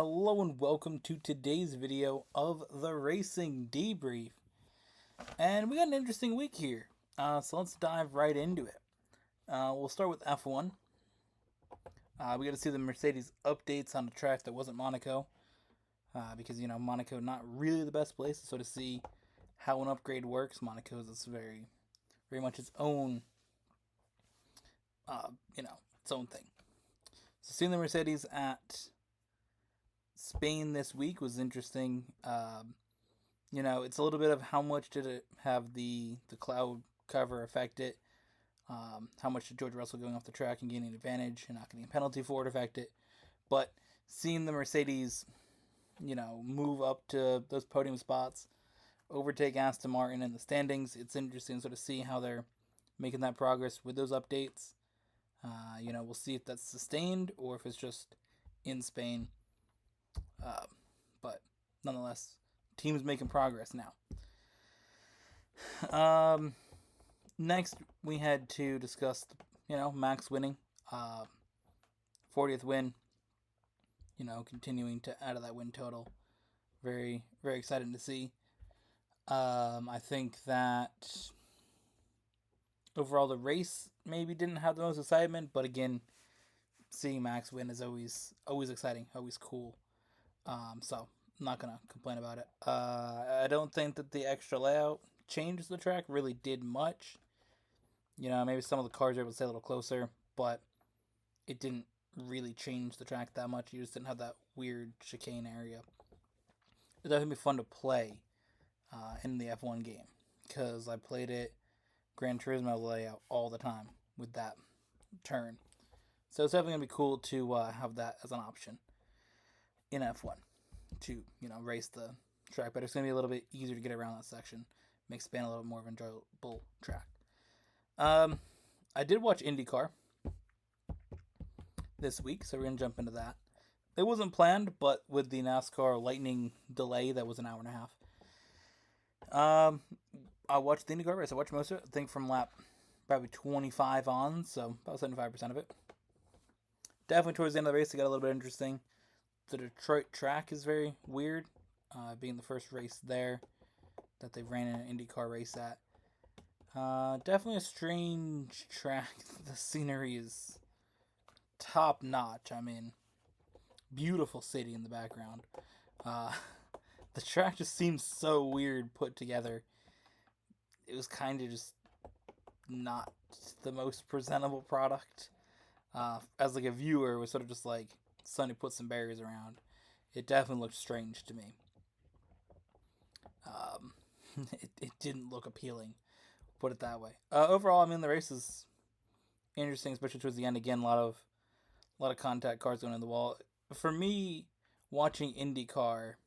Hello and welcome to today's video of the Racing Debrief. And we got an interesting week here, so let's dive right into it. We'll start with F1. We got to see the Mercedes updates on the track that wasn't Monaco, because Monaco not really the best place. So to see how an upgrade works, Monaco is very, very much its own, its own thing. So seeing the Mercedes at Spain this week was interesting. It's a little bit of how much did it have the cloud cover affect it. How much did George Russell going off the track and gaining advantage and not getting a penalty for it affect it? But seeing the Mercedes, move up to those podium spots, overtake Aston Martin in the standings, it's interesting to sort of see how they're making that progress with those updates. We'll see if that's sustained or if it's just in Spain. But nonetheless, team's making progress now. Next, we had to discuss, Max winning, 40th win. Continuing to add to that win total. Very, very exciting to see. I think that overall the race maybe didn't have the most excitement, but again, seeing Max win is always exciting, always cool. So I'm not gonna complain about it. I don't think that the extra layout changed the track really did much. Maybe some of the cars were able to stay a little closer, but it didn't really change the track that much. You just didn't have that weird chicane area. It's definitely fun to play in the F1 game because I played it Gran Turismo layout all the time with that turn. So it's definitely gonna be cool to have that as an option in F1 to race the track, but it's gonna be a little bit easier to get around that section. Makes Spain a little bit more of an enjoyable track. I did watch IndyCar this week, so we're gonna jump into that. It wasn't planned, but with the NASCAR lightning delay, that was an hour and a half. I watched the IndyCar race. I watched most of it. I think from lap probably 25 on, so about 75% of it. Definitely towards the end of the race, it got a little bit interesting. The Detroit track is very weird, being the first race there that they ran an IndyCar race at. Definitely a strange track. The scenery is top notch. I mean, beautiful city in the background. The track just seems so weird put together. It was kind of just not the most presentable product. As like a viewer, it was sort of just like somebody put some barriers around. It definitely looked strange to me. It didn't look appealing, put it that way. Overall, I mean, the race is interesting, especially towards the end. Again, a lot of contact cars going in the wall. For me, watching IndyCar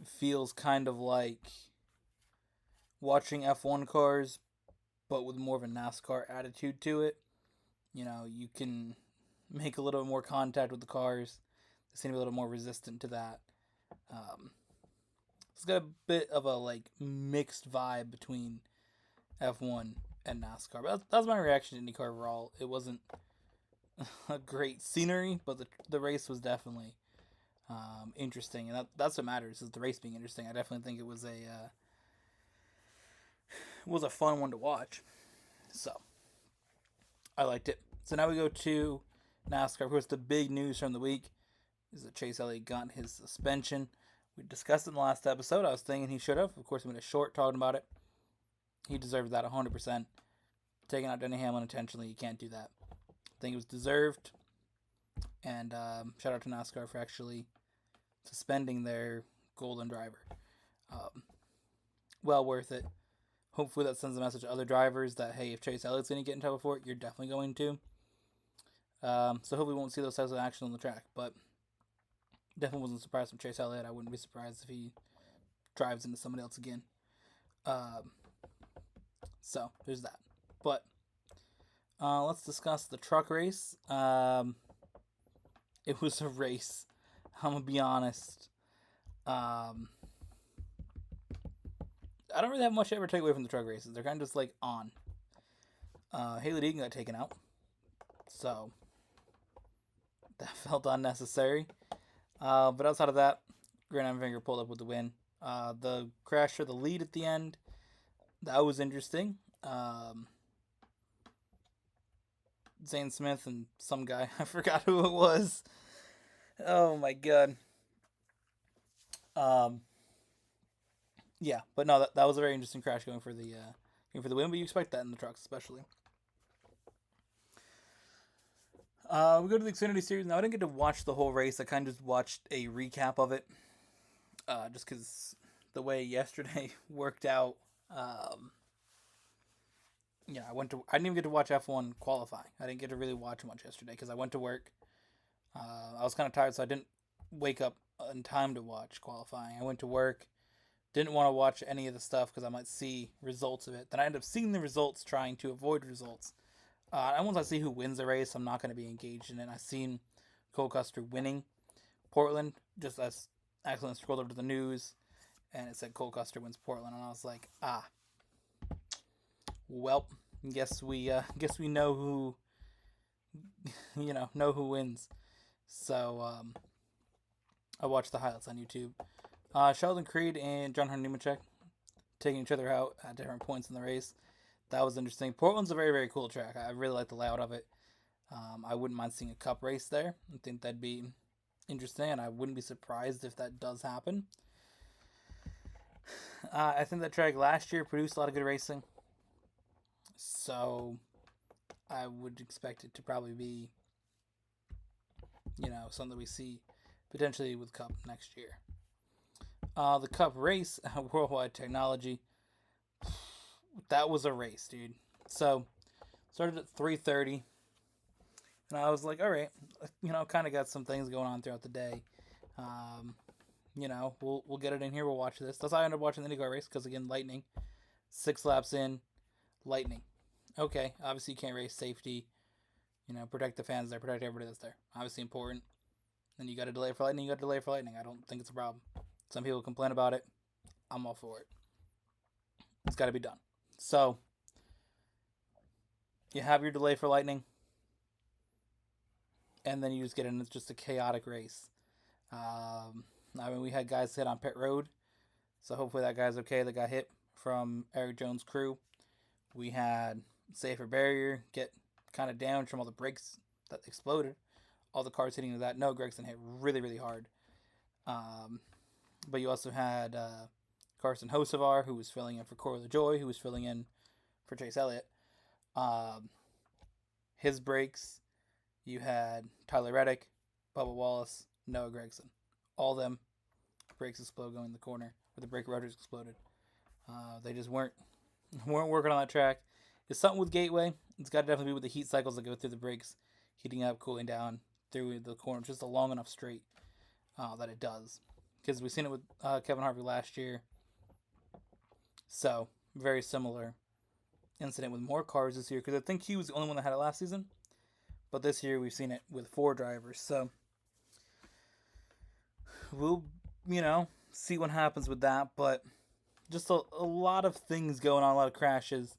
feels kind of like watching F1 cars, but with more of a NASCAR attitude to it. You can make a little bit more contact with the cars. They seem to be a little more resistant to that. It's got a bit of a mixed vibe between F1 and NASCAR. But that's my reaction to IndyCar overall. It wasn't a great scenery, but the race was definitely interesting, and that's what matters, is the race being interesting. I definitely think it was a fun one to watch. So I liked it. So now we go to NASCAR. Of course, the big news from the week is that Chase Elliott got his suspension. We discussed it in the last episode. I was thinking he should have. Of course, we made a short talking about it. He deserved that 100%. Taking out Denny Hamlin intentionally, you can't do that. I think it was deserved. And shout out to NASCAR for actually suspending their golden driver. Well worth it. Hopefully that sends a message to other drivers that, hey, if Chase Elliott's going to get in trouble for it, you're definitely going to. So hopefully we won't see those types of action on the track. But definitely wasn't surprised from Chase Elliott. I wouldn't be surprised if he drives into somebody else again. So there's that. But let's discuss the truck race. It was a race. I'm going to be honest. I don't really have much to ever take away from the truck races. They're kind of just on. Haley Deegan got taken out. So that felt unnecessary. But outside of that, Grant Finger pulled up with the win. The crash for the lead at the end, that was interesting. Zane Smith and some guy, I forgot who it was. Oh my god. Um, yeah, but no, that was a very interesting crash going for the win. But you expect that in the trucks, especially. We go to the Xfinity Series. Now, I didn't get to watch the whole race. I kind of just watched a recap of it, just because the way yesterday worked out. Um, yeah, I didn't even get to watch F1 qualifying. I didn't get to really watch much yesterday because I went to work. I was kind of tired, so I didn't wake up in time to watch qualifying. I went to work, didn't want to watch any of the stuff because I might see results of it. Then I ended up seeing the results, trying to avoid results. And once I see who wins the race, I'm not going to be engaged in it. I seen Cole Custer winning Portland, just as accidentally scrolled over to the news, and it said Cole Custer wins Portland, and I was like, well, guess we know who, know who wins. So I watched the highlights on YouTube. Sheldon Creed and John Hunter Nemechek taking each other out at different points in the race. That was interesting. Portland's a very, very cool track. I really like the layout of it. I wouldn't mind seeing a cup race there. I think that'd be interesting, and I wouldn't be surprised if that does happen. I think that track last year produced a lot of good racing, so I would expect it to probably be, something we see potentially with Cup next year. The Cup race, Worldwide Technology, that was a race, dude. So, started at 3:30, and I was like, all right, kind of got some things going on throughout the day. We'll get it in here. We'll watch this. That's how I ended up watching the IndyCar race because again, lightning. 6 laps in, lightning. Okay, obviously you can't race safety. Protect the fans there, protect everybody that's there. Obviously important. Then you got to delay for lightning. I don't think it's a problem. Some people complain about it. I'm all for it. It's got to be done. So, you have your delay for lightning, and then you just get in. It's just a chaotic race. We had guys hit on pit road, so hopefully that guy's okay that got hit from Eric Jones' crew. We had safer barrier get kind of damaged from all the brakes that exploded. All the cars hitting that. No, Gregson hit really, really hard. But you also had Carson Hocevar, who was filling in for Corey LaJoy, who was filling in for Chase Elliott. His brakes, you had Tyler Reddick, Bubba Wallace, Noah Gragson. All of them, brakes explode going in the corner, or the brake rotors exploded. They just weren't working on that track. It's something with Gateway. It's got to definitely be with the heat cycles that go through the brakes, heating up, cooling down through the corner. Just a long enough straight that it does. Because we've seen it with Kevin Harvick last year. So, very similar incident with more cars this year. Because I think he was the only one that had it last season. But this year we've seen it with 4 drivers. So, we'll, see what happens with that. But just a lot of things going on, a lot of crashes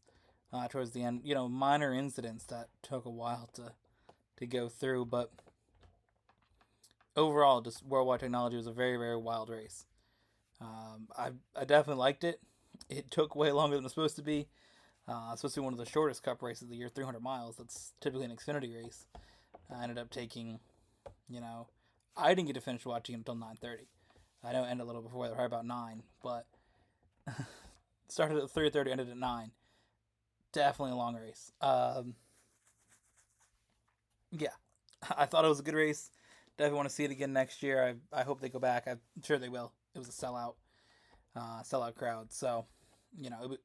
towards the end. Minor incidents that took a while to go through. But overall, just Worldwide Technology was a very, very wild race. I definitely liked it. It took way longer than it was supposed to be. Supposed to be one of the shortest Cup races of the year, 300 miles. That's typically an Xfinity race. I ended up taking, I didn't get to finish watching it until 9:30. I know it ended a little before that, probably about 9, but started at 3:30, ended at 9. Definitely a long race. Yeah, I thought it was a good race. Definitely want to see it again next year. I hope they go back. I'm sure they will. It was a sellout crowd. So,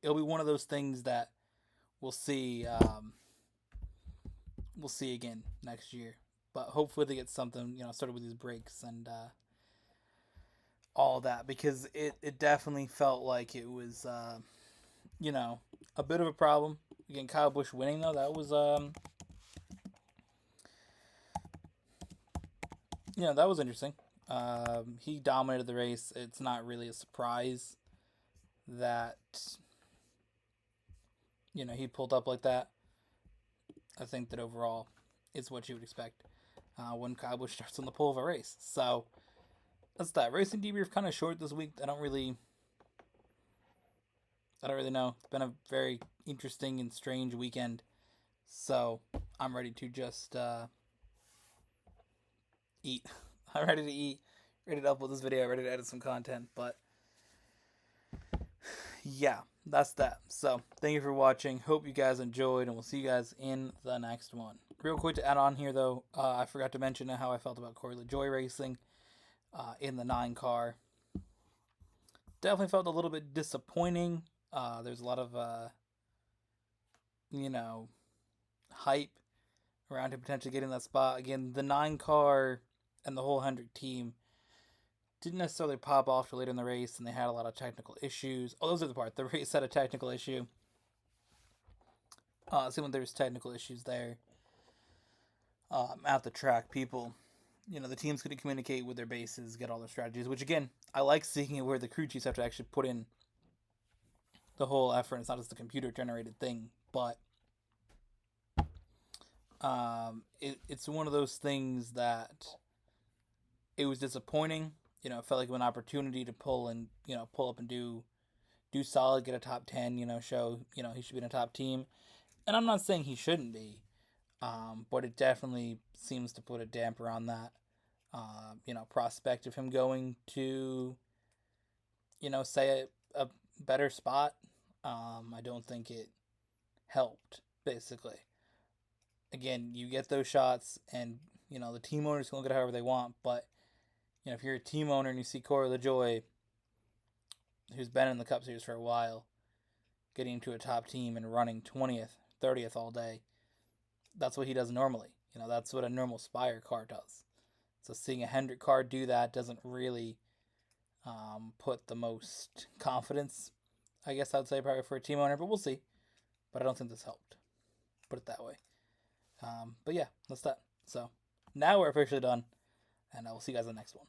it'll be one of those things that we'll see. We'll see again next year. But hopefully they get something, started with these breaks and all that, because it definitely felt like it was, a bit of a problem. Again, Kyle Busch winning though, that was that was interesting. He dominated the race. It's not really a surprise that he pulled up like that. I think that overall it's what you would expect. when Kyle Busch starts on the pole of a race. So that's that. Racing debrief kind of short this week. I don't really know. It's been a very interesting and strange weekend. So I'm ready to just eat. I'm ready to eat. Ready to upload this video. Ready to edit some content. But yeah, that's that. So thank you for watching. Hope you guys enjoyed, and we'll see you guys in the next one. Real quick to add on here, though, I forgot to mention how I felt about Corey LaJoie racing in the 9 car. Definitely felt a little bit disappointing. There's a lot of, hype around him potentially getting that spot. Again, the 9 car and the whole Hendrick team didn't necessarily pop off till later in the race, and they had a lot of technical issues. Oh, those are the part. The race had a technical issue. So when there's technical issues there at the track, people, the teams couldn't communicate with their bases, get all their strategies, which again, I like seeing it where the crew chiefs have to actually put in the whole effort. It's not just the computer generated thing, but it's one of those things that it was disappointing. It felt like an opportunity to pull up and do solid, get a top 10, show, he should be in a top team. And I'm not saying he shouldn't be, but it definitely seems to put a damper on that, prospect of him going to, say a better spot. I don't think it helped, basically. Again, you get those shots, and, the team owners can look at it however they want, but, if you're a team owner and you see Corey LaJoie, who's been in the Cup Series for a while, getting to a top team and running 20th, 30th all day, that's what he does normally. That's what a normal Spire car does. So seeing a Hendrick car do that doesn't really put the most confidence, I guess I'd say, probably for a team owner, but we'll see. But I don't think this helped. Put it that way. But yeah, that's that. So now we're officially done, and I will see you guys in the next one.